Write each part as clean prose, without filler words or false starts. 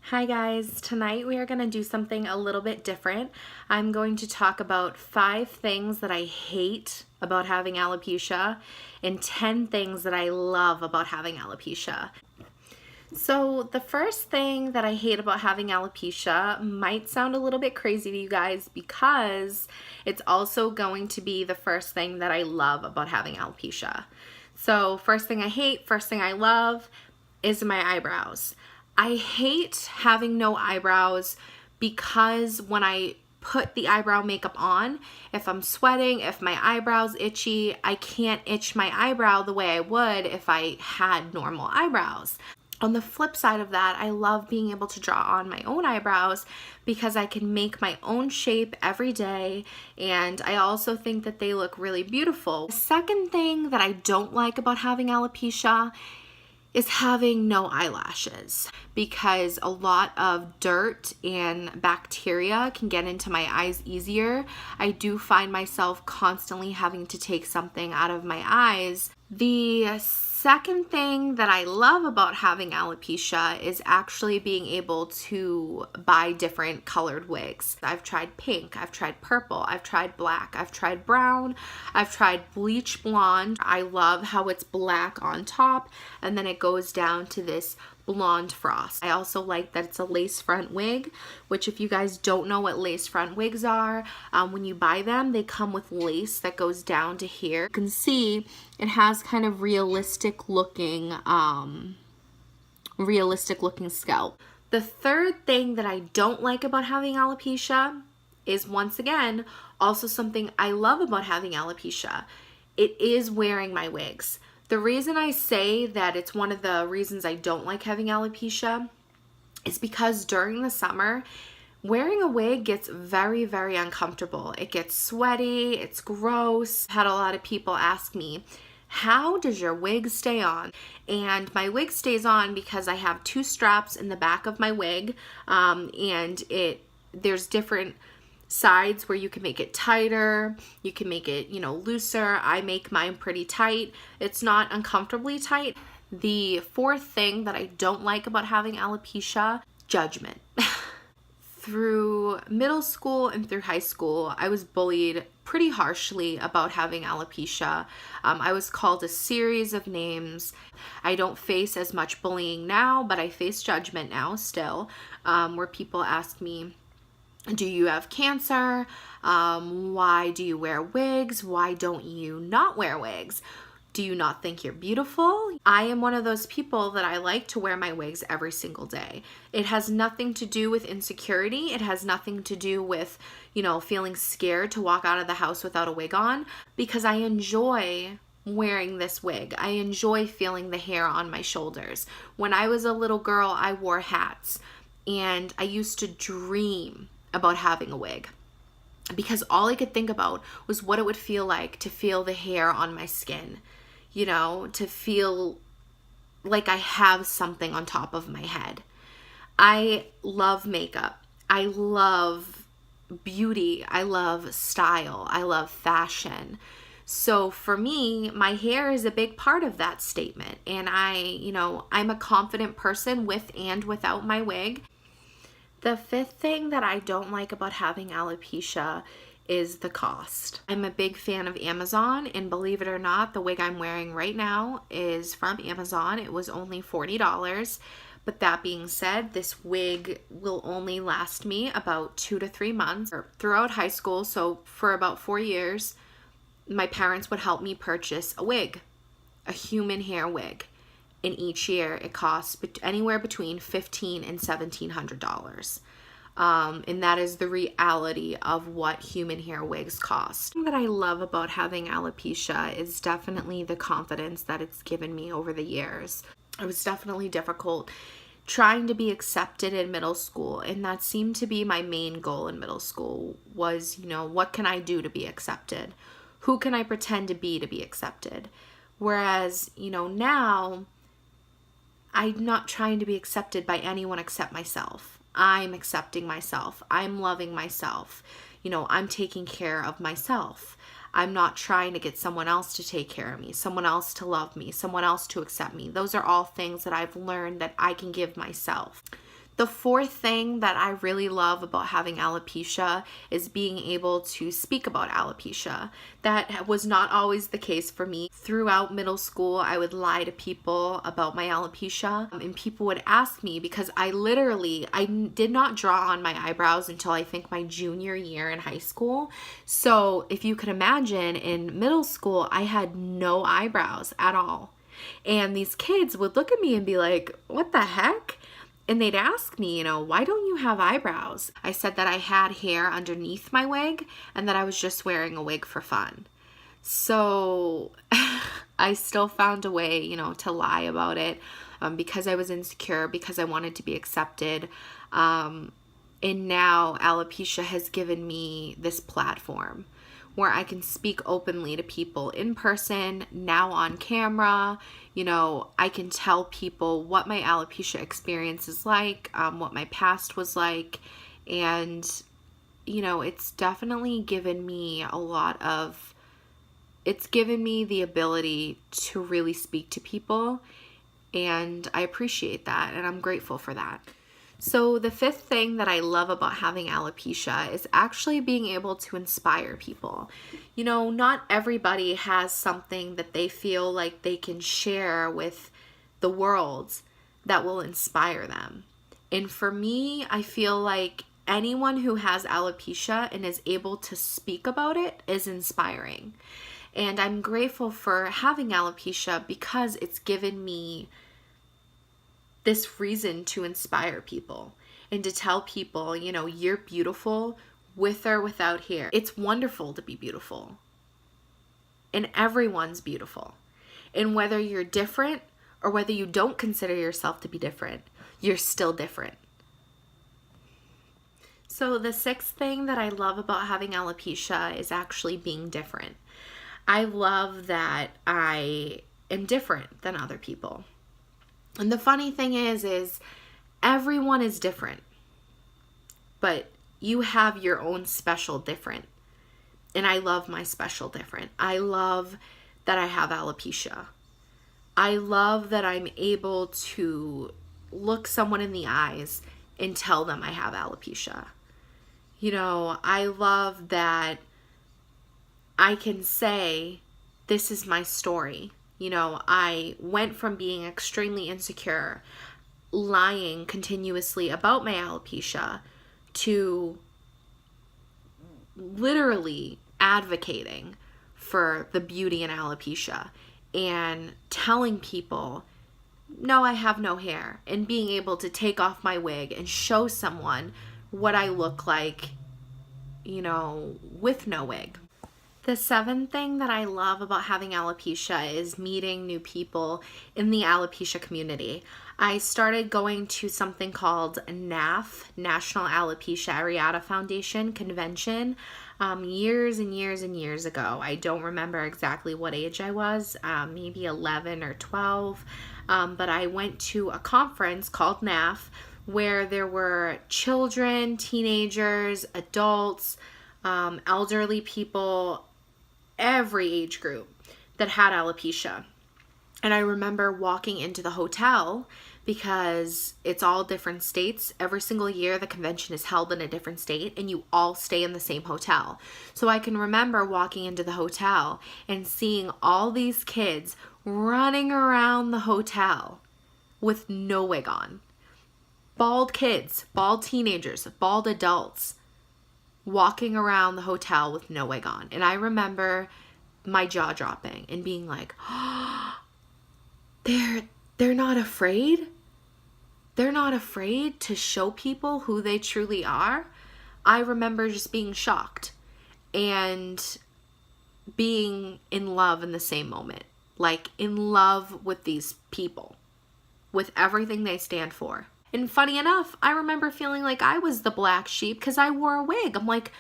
Hi guys, tonight we are going to do something a little bit different. I'm going to talk about 5 things that I hate about having alopecia and 10 things that I love about having alopecia. So the first thing that I hate about having alopecia might sound a little bit crazy to you guys because it's also going to be the first thing that I love about having alopecia. So first thing I hate, first thing I love is my eyebrows. I hate having no eyebrows because when I put the eyebrow makeup on, if I'm sweating, if my eyebrows itchy, I can't itch my eyebrow the way I would if I had normal eyebrows. On the flip side of that, I love being able to draw on my own eyebrows because I can make my own shape every day, and I also think that they look really beautiful. The second thing that I don't like about having alopecia is having no eyelashes because a lot of dirt and bacteria can get into my eyes easier. I do find myself constantly having to take something out of my eyes. The second thing that I love about having alopecia is actually being able to buy different colored wigs. I've tried pink, I've tried purple, I've tried black, I've tried brown, I've tried bleach blonde. I love how it's black on top and then it goes down to this blonde frost. I also like that it's a lace front wig, which if you guys don't know what lace front wigs are, when you buy them, they come with lace that goes down to here. You can see it has kind of realistic looking scalp. The third thing that I don't like about having alopecia is, once again, also something I love about having alopecia. It is wearing my wigs. The reason I say that it's one of the reasons I don't like having alopecia is because during the summer, wearing a wig gets very, very uncomfortable. It gets sweaty, it's gross. I've had a lot of people ask me, how does your wig stay on? And my wig stays on because I have 2 straps in the back of my wig, and there's different sides where you can make it tighter, you can make it, looser. I make mine pretty tight. It's not uncomfortably tight. The fourth thing that I don't like about having alopecia, judgment. Through middle school and through high school, I was bullied pretty harshly about having alopecia. I was called a series of names. I don't face as much bullying now, but I face judgment now still, where people ask me, do you have cancer? Why do you wear wigs? Why don't you not wear wigs? Do you not think you're beautiful? I am one of those people that I like to wear my wigs every single day. It has nothing to do with insecurity. It has nothing to do with, feeling scared to walk out of the house without a wig on, because I enjoy wearing this wig. I enjoy feeling the hair on my shoulders. When I was a little girl, I wore hats, and I used to dream about having a wig because all I could think about was what it would feel like to feel the hair on my skin, to feel like I have something on top of my head. I love makeup. I love beauty. I love style. I love fashion. So for me, my hair is a big part of that statement. And I'm a confident person with and without my wig. The fifth thing that I don't like about having alopecia is the cost. I'm a big fan of Amazon, and believe it or not, the wig I'm wearing right now is from Amazon. It was only $40. But that being said, this wig will only last me about 2 to 3 months. Throughout high school, so for about 4 years, my parents would help me purchase a wig, a human hair wig. And each year it costs anywhere between $1,500 and $1,700. And that is the reality of what human hair wigs cost. The thing that I love about having alopecia is definitely the confidence that it's given me over the years. It was definitely difficult trying to be accepted in middle school, and that seemed to be my main goal in middle school was, what can I do to be accepted? Who can I pretend to be accepted? Whereas, now I'm not trying to be accepted by anyone except myself. I'm accepting myself. I'm loving myself. I'm taking care of myself. I'm not trying to get someone else to take care of me, someone else to love me, someone else to accept me. Those are all things that I've learned that I can give myself. The fourth thing that I really love about having alopecia is being able to speak about alopecia. That was not always the case for me. Throughout middle school, I would lie to people about my alopecia, and people would ask me because I did not draw on my eyebrows until I think my junior year in high school. So if you could imagine, in middle school, I had no eyebrows at all. And these kids would look at me and be like, what the heck? And they'd ask me, why don't you have eyebrows? I said that I had hair underneath my wig and that I was just wearing a wig for fun. So I still found a way, to lie about it because I was insecure, because I wanted to be accepted. And now alopecia has given me this platform where I can speak openly to people in person, now on camera. I can tell people what my alopecia experience is like, what my past was like, and, it's definitely given me it's given me the ability to really speak to people, and I appreciate that, and I'm grateful for that. So the fifth thing that I love about having alopecia is actually being able to inspire people. Not everybody has something that they feel like they can share with the world that will inspire them. And for me, I feel like anyone who has alopecia and is able to speak about it is inspiring. And I'm grateful for having alopecia because it's given me this reason to inspire people and to tell people, you're beautiful with or without hair. It's wonderful to be beautiful. And everyone's beautiful. And whether you're different or whether you don't consider yourself to be different, you're still different. So the sixth thing that I love about having alopecia is actually being different. I love that I am different than other people. And the funny thing is everyone is different, but you have your own special different. And I love my special different. I love that I have alopecia. I love that I'm able to look someone in the eyes and tell them I have alopecia. I love that I can say, this is my story. I went from being extremely insecure, lying continuously about my alopecia, to literally advocating for the beauty in alopecia and telling people, no, I have no hair, and being able to take off my wig and show someone what I look like, with no wig. The seventh thing that I love about having alopecia is meeting new people in the alopecia community. I started going to something called NAF, National Alopecia Areata Foundation Convention, years and years and years ago. I don't remember exactly what age I was, maybe 11 or 12, but I went to a conference called NAF where there were children, teenagers, adults, elderly people, every age group that had alopecia. And I remember walking into the hotel because it's all different states. Every single year the convention is held in a different state and you all stay in the same hotel. So I can remember walking into the hotel and seeing all these kids running around the hotel with no wig on. Bald kids, bald teenagers, bald adults walking around the hotel with no wig on. And I remember my jaw dropping and being like, oh, they're not afraid? They're not afraid to show people who they truly are? I remember just being shocked and being in love in the same moment. Like in love with these people, with everything they stand for. And funny enough, I remember feeling like I was the black sheep because I wore a wig. I'm like,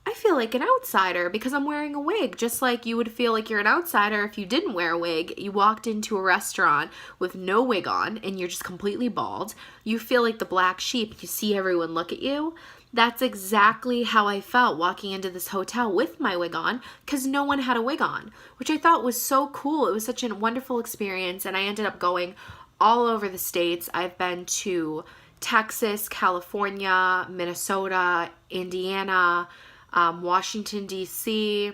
I feel like an outsider because I'm wearing a wig. Just like you would feel like you're an outsider if you didn't wear a wig. You walked into a restaurant with no wig on and you're just completely bald. You feel like the black sheep. You see everyone look at you. That's exactly how I felt walking into this hotel with my wig on because no one had a wig on, which I thought was so cool. It was such a wonderful experience, and I ended up going all over the states. I've been to Texas, California, Minnesota, Indiana, Washington, D.C.,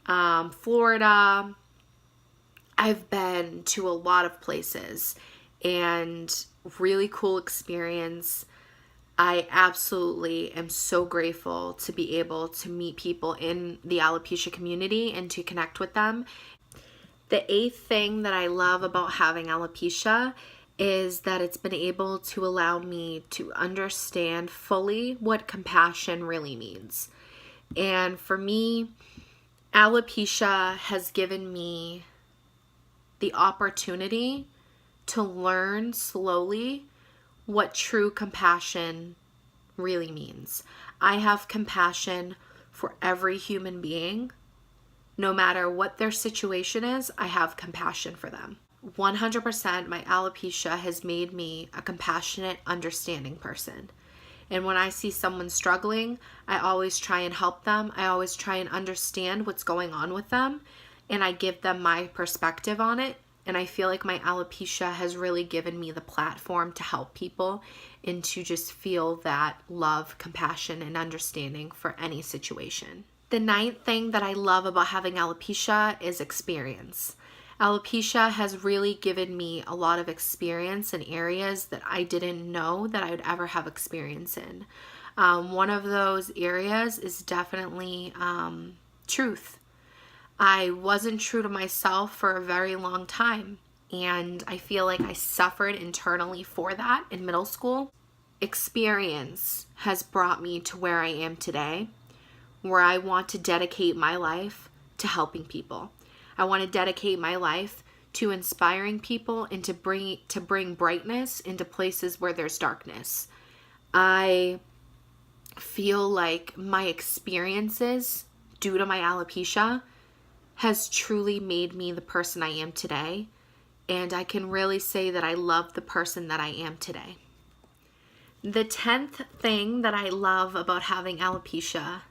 Florida. I've been to a lot of places and really cool experience. I absolutely am so grateful to be able to meet people in the alopecia community and to connect with them. The 8th thing that I love about having alopecia is that it's been able to allow me to understand fully what compassion really means. And for me, alopecia has given me the opportunity to learn slowly what true compassion really means. I have compassion for every human being. No matter what their situation is, I have compassion for them. 100% my alopecia has made me a compassionate, understanding person. And when I see someone struggling, I always try and help them. I always try and understand what's going on with them, and I give them my perspective on it. And I feel like my alopecia has really given me the platform to help people and to just feel that love, compassion, and understanding for any situation. The 9th thing that I love about having alopecia is experience. Alopecia has really given me a lot of experience in areas that I didn't know that I would ever have experience in. One of those areas is definitely truth. I wasn't true to myself for a very long time, and I feel like I suffered internally for that in middle school. Experience has brought me to where I am today, where I want to dedicate my life to helping people. I want to dedicate my life to inspiring people and to bring brightness into places where there's darkness. I feel like my experiences due to my alopecia has truly made me the person I am today, and I can really say that I love the person that I am today. The 10th thing that I love about having alopecia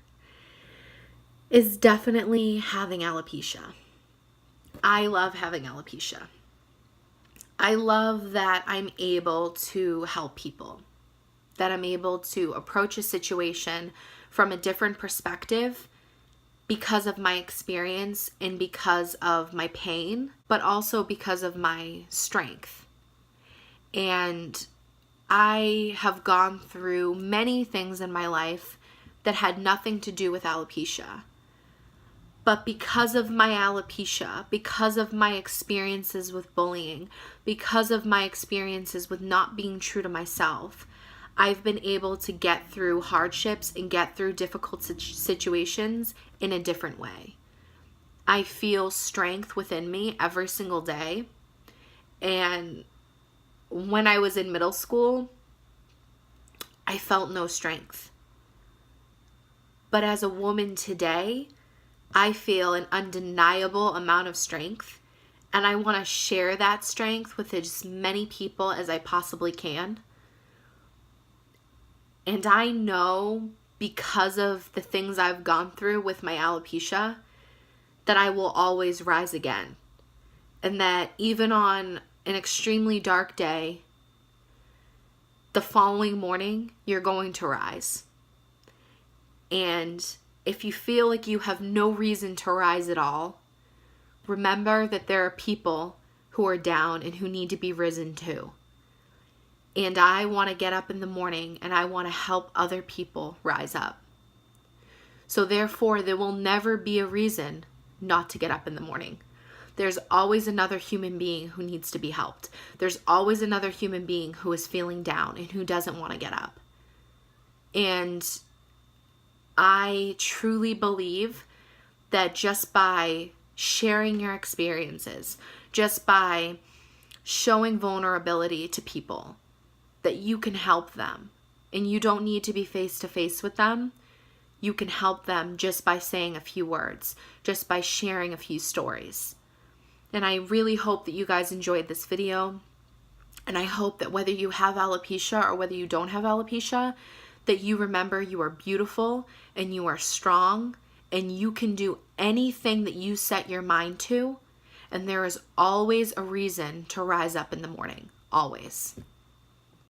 is definitely having alopecia. I love having alopecia. I love that I'm able to help people, that I'm able to approach a situation from a different perspective because of my experience and because of my pain, but also because of my strength. And I have gone through many things in my life that had nothing to do with alopecia. But because of my alopecia, because of my experiences with bullying, because of my experiences with not being true to myself, I've been able to get through hardships and get through difficult situations in a different way. I feel strength within me every single day. And when I was in middle school, I felt no strength. But as a woman today, I feel an undeniable amount of strength, and I want to share that strength with as many people as I possibly can. And I know because of the things I've gone through with my alopecia that I will always rise again. And that even on an extremely dark day, the following morning, you're going to rise. And if you feel like you have no reason to rise at all, remember that there are people who are down and who need to be risen too. And I want to get up in the morning and I want to help other people rise up. So therefore, there will never be a reason not to get up in the morning. There's always another human being who needs to be helped. There's always another human being who is feeling down and who doesn't want to get up. And I truly believe that just by sharing your experiences, just by showing vulnerability to people, that you can help them. And you don't need to be face to face with them. You can help them just by saying a few words, just by sharing a few stories. And I really hope that you guys enjoyed this video. And I hope that whether you have alopecia or whether you don't have alopecia, that you remember you are beautiful and you are strong and you can do anything that you set your mind to. And there is always a reason to rise up in the morning. Always.